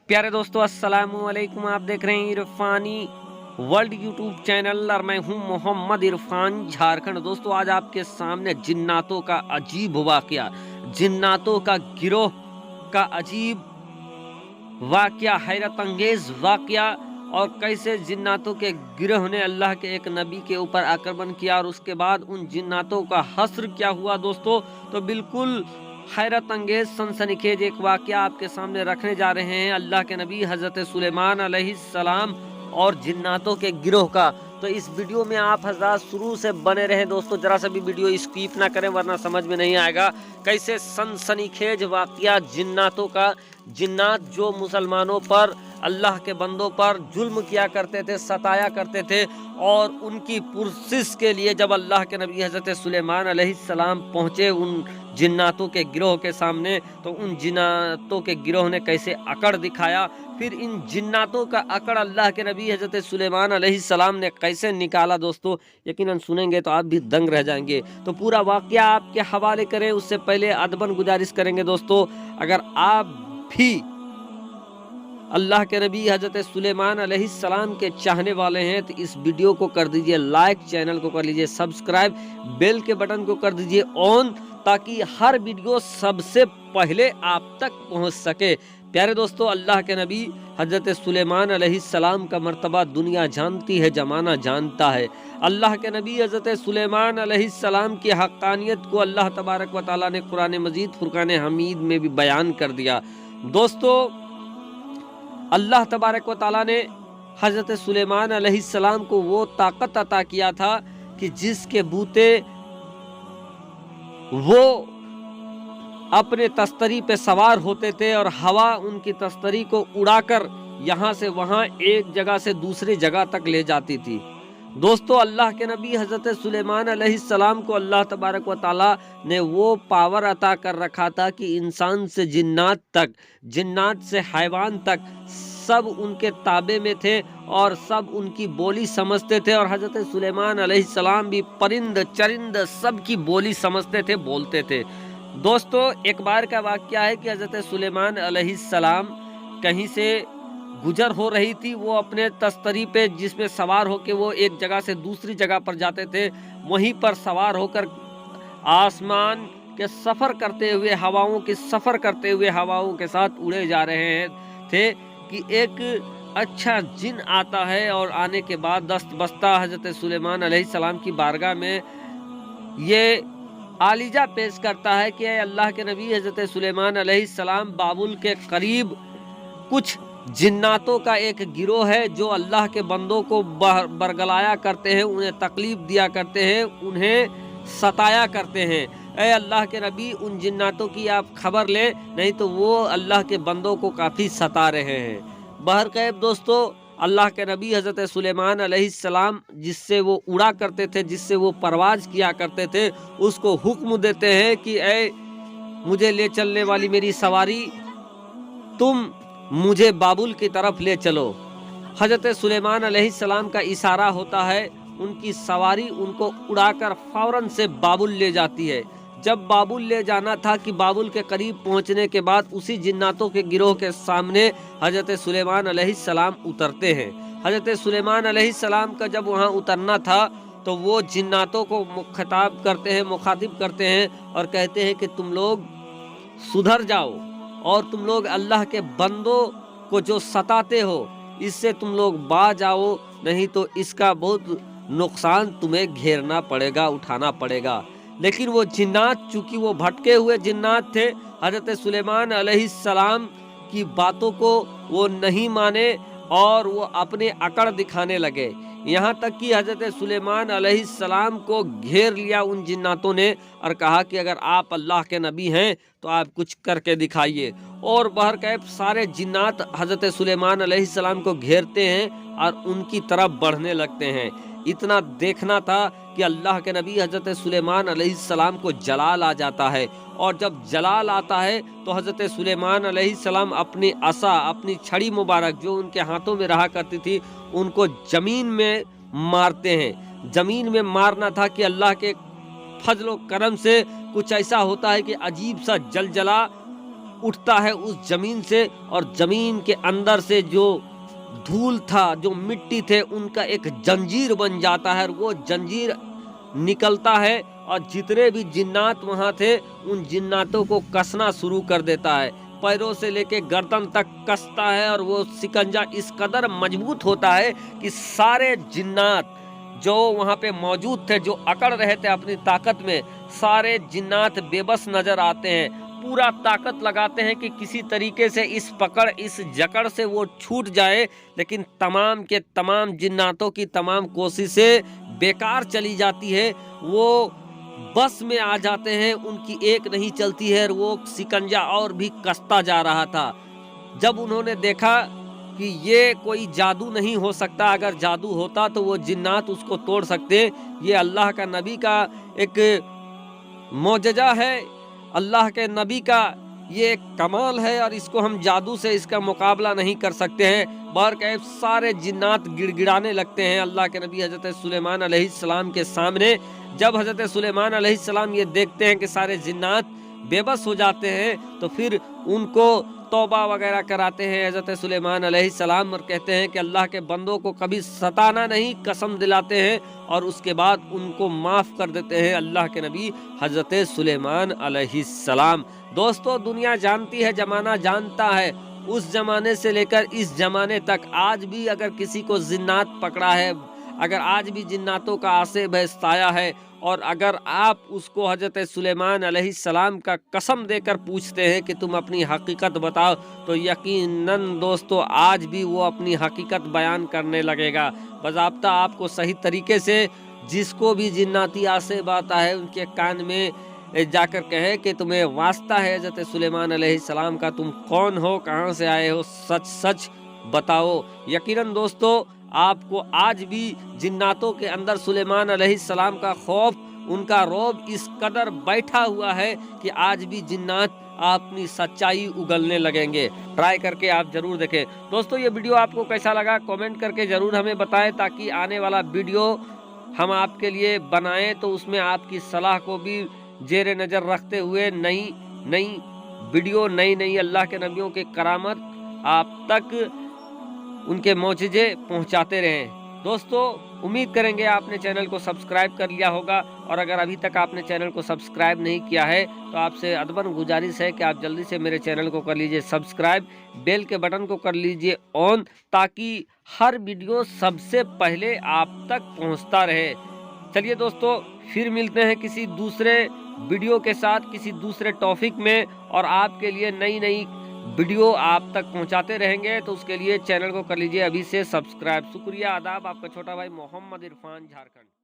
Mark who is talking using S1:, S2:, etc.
S1: प्यारे दोस्तों अस्सलाम वालेकुम। आप देख रहे हैं इरफानी वर्ल्ड यूट्यूब चैनल और मैं हूं मोहम्मद इरफान झारखंड। दोस्तों आज आपके सामने जिन्नातों का अजीब वाकया, जिन्नातों का गिरोह का अजीब वाकया, हैरत अंगेज वाकया, और कैसे जिन्नातों के गिरोह ने अल्लाह के एक नबी के ऊपर आक्रमण किया और उसके बाद उन जिन्नातों का हश्र क्या हुआ दोस्तों। तो बिल्कुल हैरत अंगेज सनसनीखेज एक वाकया आपके सामने रखने जा रहे हैं अल्लाह के नबी हजरत सुलेमान अलैहिस्सलाम और जिन्नातों के गिरोह का। तो इस वीडियो में आप हजरत शुरू से बने रहें दोस्तों, जरा सा भी वीडियो स्किप ना करें वरना समझ में नहीं आएगा कैसे सनसनीखेज वाकया जिन्नातों का। जिन्नात जो मुसलमानों पर, अल्लाह के बंदों पर जुल्म किया करते थे, सताया करते थे, और उनकी पुरसिस के लिए जब अल्लाह के नबी हजरत सुलेमान अलैहिस्सलाम पहुँचे उन जिन्नातों के गिरोह के सामने, तो उन जिन्नातों के गिरोह ने कैसे अकड़ दिखाया, फिर इन जिन्नातों का अकड़ अल्लाह के नबी हजरत सुलेमान अलैहिस्सलाम ने कैसे निकाला दोस्तों, यकीनन सुनेंगे तो आप भी दंग रह जाएंगे। तो पूरा वाकया आपके हवाले करें उससे पहले अदबन गुजारिश करेंगे दोस्तों, अगर आप भी अल्लाह के नबी हजरत सुलेमान अलैहिस्सलाम के चाहने वाले हैं तो इस वीडियो को कर दीजिए लाइक, चैनल को कर लीजिए सब्सक्राइब, बेल के बटन को कर दीजिए ऑन, ताकि हर वीडियो सबसे पहले आप तक पहुंच सके। प्यारे दोस्तों, अल्लाह के नबी हजरत सुलेमान अलैहिस्सलाम का मर्तबा दुनिया जानती है, जमाना जानता है। अल्लाह के नबी हजरत सुलेमान अलैहिस्सलाम की हक्कानियत को अल्लाह तबारक व तआला ने कुरान मजीद फुरकान हमीद में भी बयान कर दिया। दोस्तों अल्लाह तबारक व तआला ने हजरत सुलेमान अलैहिस्सलाम को वो ताकत अता किया था कि जिसके बूते वो अपने तस्तरी पे सवार होते थे और हवा उनकी तस्तरी को उड़ाकर यहाँ से वहाँ एक जगह से दूसरी जगह तक ले जाती थी। दोस्तों अल्लाह के नबी हजरत सुलेमान अलैहिस्सलाम को अल्लाह तबारक व तआला ने वो पावर अता कर रखा था कि इंसान से जिन्नात तक, जिन्नात से हैवान तक सब उनके ताबे में थे और सब उनकी बोली समझते थे, और हजरत सुलेमान अलैहिस्सलाम भी परिंद चरिंद सब की बोली समझते थे, बोलते थे। दोस्तों एक बार का वाकया है कि हजरत सुलेमान अलैहिस्सलाम कहीं से गुजर हो रही थी, वो अपने तस्तरी पे जिसमें सवार होकर वो एक जगह से दूसरी जगह पर जाते थे, वहीं पर सवार होकर आसमान के सफ़र करते हुए, हवाओं के सफ़र करते हुए हवाओं के साथ उड़े जा रहे थे कि एक अच्छा जिन आता है, और आने के बाद दस्त बस्ता हजरत सुलेमान अलैहिस्सलाम की बारगाह में ये आलिजा पेश करता है कि अल्लाह के नबी हजरत सुलेमान अलैहिस्सलाम, बाबुल के करीब कुछ जिन्नातों का एक गिरोह है जो अल्लाह के बंदों को बरगलाया करते हैं, उन्हें तकलीफ दिया करते हैं, उन्हें सताया करते हैं। ऐ अल्लाह के नबी उन जिन्नातों की आप खबर ले, नहीं तो वो अल्लाह के बंदों को काफ़ी सता रहे हैं। बहरकैफ दोस्तों अल्लाह के नबी हजरत सुलेमान अलैहिस्सलाम जिससे वो उड़ा करते थे, जिससे वो परवाज किया करते थे, उसको हुक्म देते हैं कि ऐ मुझे ले चलने वाली मेरी सवारी, तुम मुझे बाबुल की तरफ ले चलो। हजरत सुलेमान अलैहिस्सलाम का इशारा होता है, उनकी सवारी उनको उड़ाकर फौरन से बाबुल ले जाती है। जब बाबुल ले जाना था कि बाबुल के करीब पहुंचने के बाद उसी जिन्नातों के गिरोह के सामने हजरत सुलेमान अलैहिस्सलाम उतरते हैं। हजरत सुलेमान अलैहिस्सलाम का जब वहां उतरना था तो वो जिन्नातों को खिताब करते हैं, मुखातिब करते हैं और कहते हैं कि तुम लोग सुधर जाओ और तुम लोग अल्लाह के बंदों को जो सताते हो इससे तुम लोग बाज आओ, नहीं तो इसका बहुत नुकसान तुम्हें घेरना पड़ेगा, उठाना पड़ेगा। लेकिन वो जिन्नात चूंकि वो भटके हुए जिन्नात थे, हजरत सुलेमान अलैहिस्सलाम की बातों को वो नहीं माने और वो अपने अकड़ दिखाने लगे। यहाँ तक कि हजरत सुलेमान अलैहिस्सलाम को घेर लिया उन जिन्नातों ने और कहा कि अगर आप अल्लाह के नबी हैं तो आप कुछ करके दिखाइए। और बहरकैफ सारे जिन्नात हजरत सुलेमान अलैहिस्सलाम को घेरते हैं और उनकी तरफ बढ़ने लगते हैं। इतना देखना था कि अल्लाह के नबी हजरत सुलेमान अलैहिस्सलाम को जलाल आ जाता है, और जब जलाल आता है तो हजरत सुलेमान अलैहिस्सलाम अपनी असा, अपनी छड़ी मुबारक जो उनके हाथों में रहा करती थी, उनको जमीन में मारते हैं। जमीन में मारना था कि अल्लाह के फजल व करम से कुछ ऐसा होता है कि अजीब सा जलजला उठता है उस जमीन से, और जमीन के अंदर से जो धूल था, जो मिट्टी थे, उनका एक जंजीर बन जाता है, और वो जंजीर निकलता है और जितने भी जिन्नात वहां थे उन जिन्नातों को कसना शुरू कर देता है, पैरों से लेके गर्दन तक कसता है। और वो शिकंजा इस कदर मजबूत होता है कि सारे जिन्नात जो वहां पे मौजूद थे, जो अकड़ रहे थे अपनी ताकत में, सारे जिन्नात बेबस नजर आते हैं, पूरा ताकत लगाते हैं कि किसी तरीके से इस पकड़, इस जकड़ से वो छूट जाए, लेकिन तमाम के तमाम जिन्नातों की तमाम कोशिशें बेकार चली जाती है। वो बस में आ जाते हैं, उनकी एक नहीं चलती है, और वो शिकंजा और भी कसता जा रहा था। जब उन्होंने देखा कि ये कोई जादू नहीं हो सकता, अगर जादू होता तो वो जिन्नात उसको तोड़ सकते, ये अल्लाह का नबी का एक मौजज़ा है, अल्लाह के नबी का ये कमाल है, और इसको हम जादू से इसका मुकाबला नहीं कर सकते हैं। बहरकैफ सारे जिन्नात गिड़गिड़ाने लगते हैं अल्लाह के नबी हज़रत सुलेमान अलैहिस्सलाम के सामने। जब हज़रत सुलेमान अलैहिस्सलाम ये देखते हैं कि सारे जिन्नात बेबस हो जाते हैं, तो फिर उनको तौबा वगैरह कराते हैं हज़रत सुलेमान अलैहिस्सलाम, और कहते हैं कि अल्लाह के बंदों को कभी सताना नहीं, कसम दिलाते हैं, और उसके बाद उनको माफ़ कर देते हैं अल्लाह के नबी हज़रत सुलेमान अलैहिस्सलाम। दोस्तों, दुनिया जानती है, ज़माना जानता है, उस ज़माने से लेकर इस ज़माने तक आज भी अगर किसी को जिन्नात पकड़ा है, अगर आज भी जिन्नातों का आसेब है, साया है, और अगर आप उसको हज़रत सुलेमान अलैहिस्सलाम का कसम देकर पूछते हैं कि तुम अपनी हकीकत बताओ, तो यकीनन दोस्तों आज भी वो अपनी हकीकत बयान करने लगेगा। बज़ाब्ता आपको सही तरीके से जिसको भी जिन्नाती आसेब आता है उनके कान में जाकर कहे कि तुम्हें वास्ता है हज़रत सुलेमान अलैहिस्सलाम का, तुम कौन हो, कहाँ से आए हो, सच सच बताओ। यकीनन दोस्तों आपको आज भी जिन्नातों के अंदर सुलेमान अलैहिस्सलाम का खौफ, उनका रौब इस कदर बैठा हुआ है कि आज भी जिन्नात अपनी सच्चाई उगलने लगेंगे। ट्राई करके आप जरूर देखें। दोस्तों, ये वीडियो आपको कैसा लगा कमेंट करके जरूर हमें बताएं, ताकि आने वाला वीडियो हम आपके लिए बनाएं तो उसमें आपकी सलाह को भी जेरे नज़र रखते हुए नई नई वीडियो, नई नई अल्लाह के नबियों के करामत आप तक उनके मौजज़े पहुंचाते रहें। दोस्तों, उम्मीद करेंगे आपने चैनल को सब्सक्राइब कर लिया होगा, और अगर अभी तक आपने चैनल को सब्सक्राइब नहीं किया है तो आपसे अदबन गुजारिश है कि आप जल्दी से मेरे चैनल को कर लीजिए सब्सक्राइब, बेल के बटन को कर लीजिए ऑन, ताकि हर वीडियो सबसे पहले आप तक पहुंचता रहे। चलिए दोस्तों, फिर मिलते हैं किसी दूसरे वीडियो के साथ, किसी दूसरे टॉपिक में, और आपके लिए नई नई वीडियो आप तक पहुंचाते रहेंगे। तो उसके लिए चैनल को कर लीजिए अभी से सब्सक्राइब। शुक्रिया, आदाब, आपका छोटा भाई मोहम्मद इरफान, झारखंड।